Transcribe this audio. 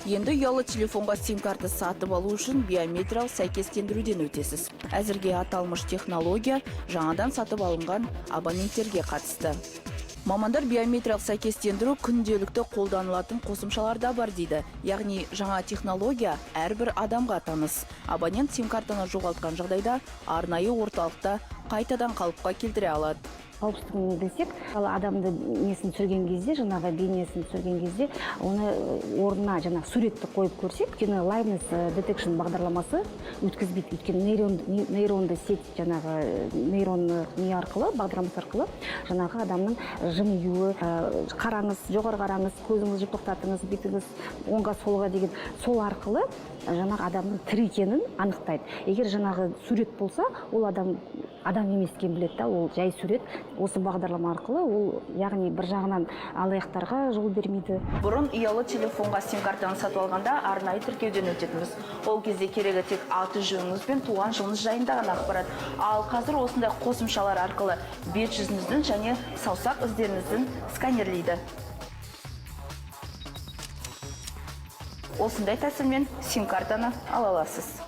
Енді ұялы телефонға сим-карта сатып алу үшін биометриялық сәйкестендіруден өтесіз. Әзірге аталмыш технология жаңадан сатып алынған абоненттерге қатысты. Мамандар биометриялық сәйкестендіру күнделікті қолданылатын қосымшаларда бар дейді. Яғни жаңа технология әрбір адамға таныс. Абонент сим-картаны жоғалтқан жағдайда арнайы орталықта қайтадан қалыпқа келтіре алады. Қауіпсіздігін білсек, адамды несін түсірген кезде, жаңағы бейнесін түсірген кезде, оны орнына жаңағы суретті қойып көрсек, өйткені liveness detection бағдарламасы өткізбейді. Өйткені нейронды сеть, жаңағы нейронны не арқылы, бағдарламасы арқылы, жаңағы адамның жымиюы, қараңыз, жоғары қараңыз, көзіңізді тоқтатыңыз, бүйтіңіз, оңға солға деген, сол арқылы жаңағы адамның тірі екенін анықтайды. Егер жаңағы сурет болса, ол адам емес екенін біледі, ол жай сурет. Осы бағдарлама арқылы ол, яғни бір жағынан алаяқтарға жол бермейді. Бұрын ұялы телефонға сим-картаны сатып алғанда арнайы тіркеуден өтетінбіз. Ол кезде керегі тек аты жөніңіз бен туған жылыңыз жайында ғана ақпарат. Ал қазір осындай қосымшалар арқылы бет жүзіңіздің және саусақ іздеріңіздің сканерлейді. Осындай тәсілмен сим-картаны ала аласыз.